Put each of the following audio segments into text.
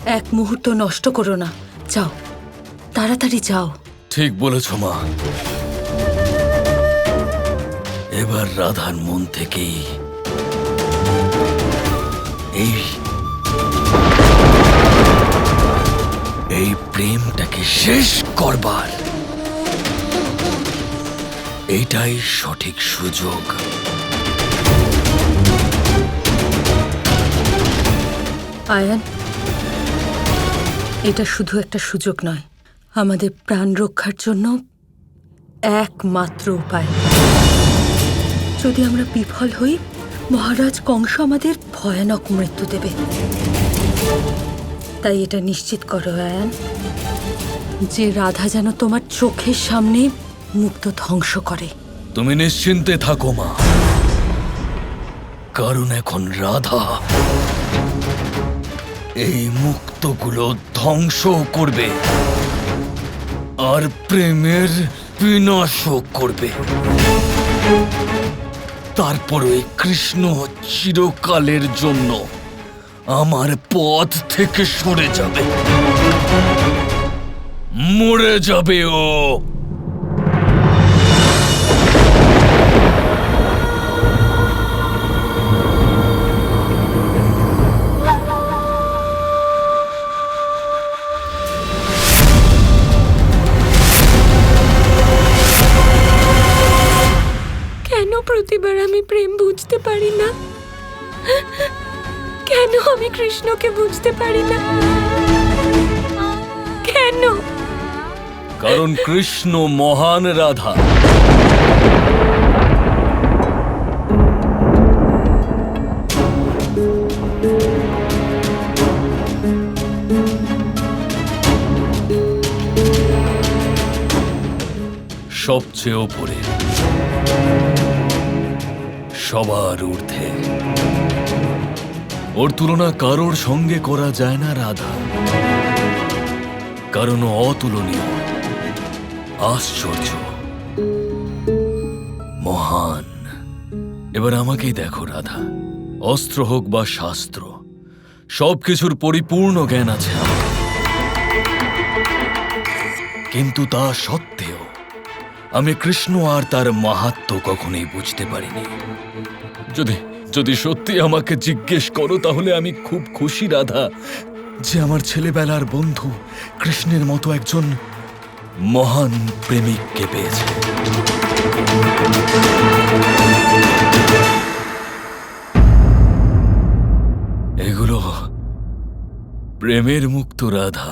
এক মুহূর্ত নষ্ট করো না, যাও, তাড়াতাড়ি যাও। ঠিক বলেছ মা। এবার রাধার মন থেকেই এই প্রেমটাকে শেষ করবার এইটাই সঠিক সুযোগ। আয়ান, এটা শুধু একটা সুযোগ নয়, আমাদের প্রাণ রক্ষার জন্য একমাত্র উপায়। যদি আমরা বিফল হই, মহারাজ কংস আমাদের ভয়ানক মৃত্যু দেবে। তাই এটা নিশ্চিত করো আয়ান, যে রাধা যেন তোমার চোখের সামনে মুক্ত ধ্বংস করে। তুমি নিশ্চিন্তে থাকো মা, কারণ এখন রাধা এই মুক্তগুলো ধ্বংস করবে আর প্রেমের বিনাশও করবে। তারপর ওই কৃষ্ণ চিরকালের জন্য আমার পথ থেকে সরে যাবে, মরে যাবে ও। কেন প্রতিবার আমি প্রেম বুঝতে পারি না? কেন আমি কৃষ্ণকে বুঝতে পারি না? কেন? কারণ কৃষ্ণ মহান, রাধা। সবচেয়ে ওপরে, সবার ঊর্ধ্বে। ওর তুলনা কারোর সঙ্গে করা যায় না রাধা, কারণ ও অতুলনীয়, আশ্চর্য, মহান। এবার আমাকেই দেখো রাধা, অস্ত্র হোক বা শাস্ত্র, সবকিছুর পরিপূর্ণ জ্ঞান আছে আমার। কিন্তু তা সত্ত্বেও আমি কৃষ্ণ আর তার মাহাত্ম্য কখনোই বুঝতে পারিনি। যদি সত্যি আমাকে জিজ্ঞেস করো, তাহলে আমি খুব খুশি রাধা, যে আমার ছেলেবেলার বন্ধু কৃষ্ণের মতো একজন মহান প্রেমিককে পেয়েছে। এগুলো প্রেমের মুক্ত রাধা।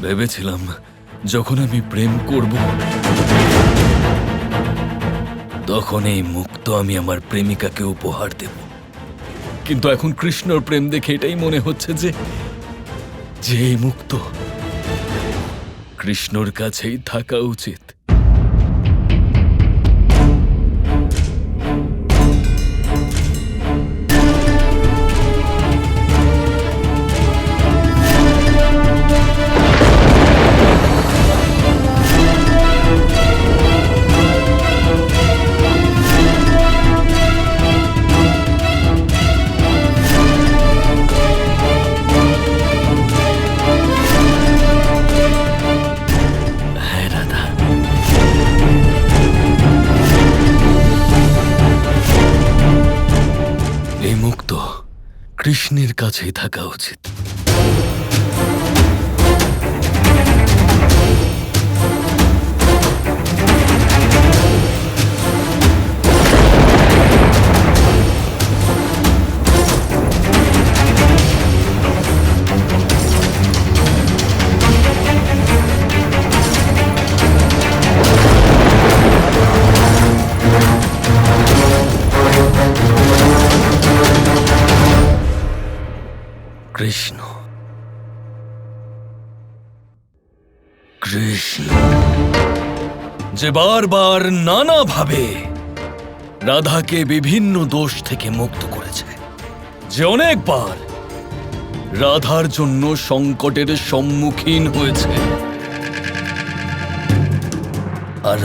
ভেবেছিলাম যখন আমি প্রেম করব, তখন এই মুক্ত আমি আমার প্রেমিকাকে উপহার দেব। কিন্তু এখন কৃষ্ণর প্রেম দেখে এটাই মনে হচ্ছে যে এই মুক্ত কৃষ্ণর কাছেই থাকা উচিত। কৃষ্ণের কাছেই থাকা উচিত। কৃষ্ণ, কৃষ্ণ যে বারবার নানাভাবে রাধাকে বিভিন্ন দোষ থেকে মুক্ত করেছে, যে অনেকবার রাধার জন্য সংকটের সম্মুখীন হয়েছে। আর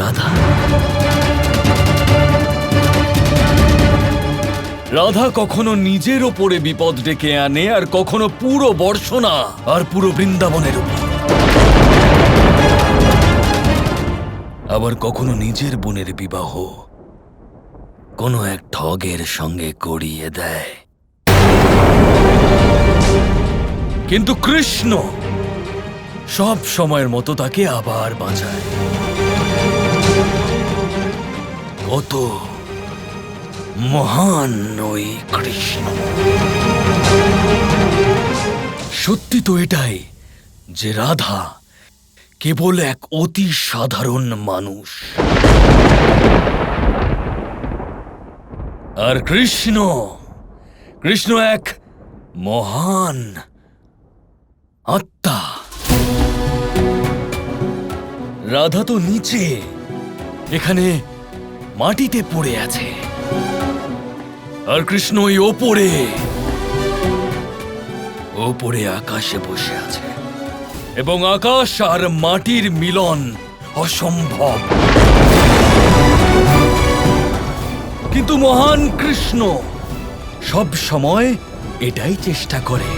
রাধা কখনো নিজের ওপরে বিপদ ডেকে আনে, আর কখনো পুরো বর্ষনা আর পুরো বৃন্দাবনের উপর। আবার কখনো নিজের বোনের বিবাহ কোনো এক ঠগের সঙ্গে করিয়ে দেয়। কিন্তু কৃষ্ণ সব সময়ের মতো তাকে আবার বাঁচায়। কত মহান ওই কৃষ্ণ! সত্যি তো এটাই যে রাধা কেবল এক অতি সাধারণ মানুষ, আর কৃষ্ণ এক মহান আত্মা। রাধা তো নিচে এখানে মাটিতে পড়ে আছে, আর কৃষ্ণ ওই ওপরে আকাশে বসে আছে, এবং আকাশ আর মাটির মিলন অসম্ভব। কিন্তু মহান কৃষ্ণ সব সময় এটাই চেষ্টা করে,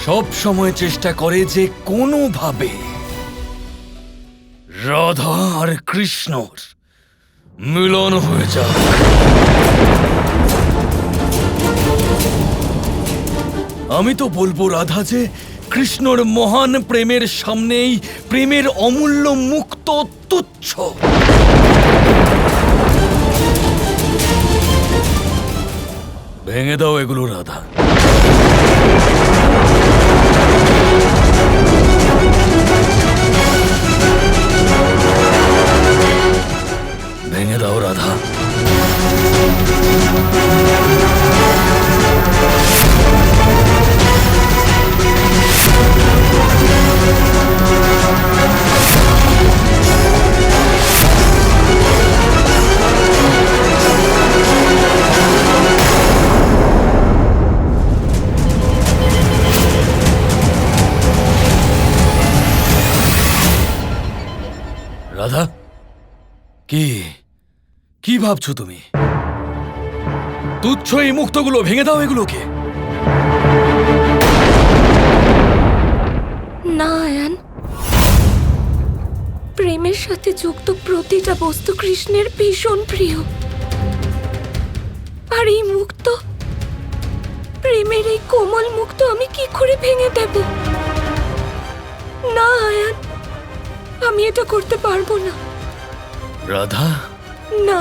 সব সময় চেষ্টা করে যে কোনোভাবে রাধা আর কৃষ্ণর মিলন হয়ে যাক। আমি তো বলবো রাধা যে কৃষ্ণর মহান প্রেমের সামনেই প্রেমের অমূল্য মুক্ত তুচ্ছ। ভেঙে দাও এগুলো রাধা। ভেঙে দাও রাধা। রাধা, কি ভাবছো তুমি? তুচ্ছ এই মুক্তগুলো ভেঙে দাও এগুলোকে। না আয়ান, প্রেমের সাথে যুক্ত প্রতিটা বস্তু কৃষ্ণের ভীষণ প্রিয়। আর এই মুক্ত, প্রেমের এই কোমল মুক্ত আমি কি করে ভেঙে দেব? না আয়ান, আমি এটা করতে পারবো না। রাধা, না,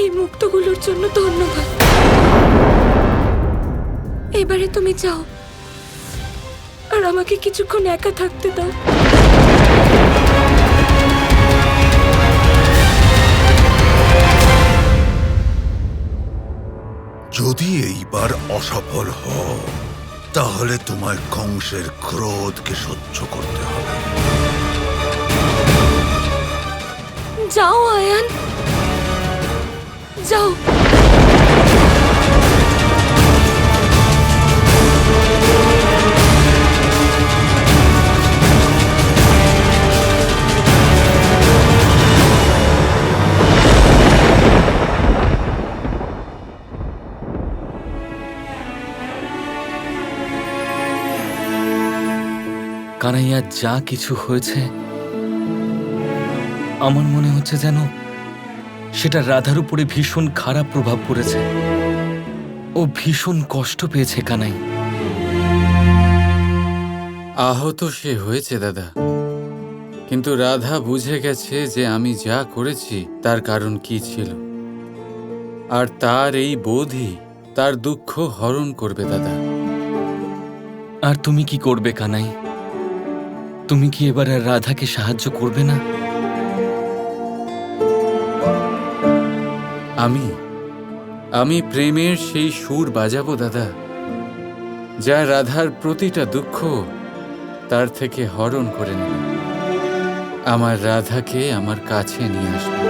এই মুক্তগুলোর জন্য ধন্যবাদ। এবারে তুমি যাও, আর আমাকে কিছুক্ষণ একা থাকতে দাও। যদি এইবার অসফল হও, তাহলে তোমার কংসের ক্রোধকে সহ্য করতে হবে। যাও আয়ান, যাও। কানাইয়া, যা কিছু হয়েছে আমার মনে হচ্ছে যেন সেটা রাধার উপরে ভীষণ খারাপ প্রভাব পড়েছে। ও ভীষণ কষ্ট পেয়েছে কানাই। আহত সে হয়েছে দাদা, কিন্তু রাধা বুঝে গেছে যে আমি যা করেছি তার কারণ কি ছিল, আর তার এই বোধই তার দুঃখ হরণ করবে দাদা। আর তুমি কি করবে কানাই? তুমি কি এবার আর রাধাকে সাহায্য করবে না? আমি প্রেমের সেই সুর বাজাবো দাদা, যা রাধার প্রতিটা দুঃখ তার থেকে হরণ করে নেবে, আমার রাধাকে আমার কাছে নিয়ে আসবে।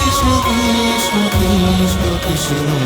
Krishna Krishna Krishna Krishna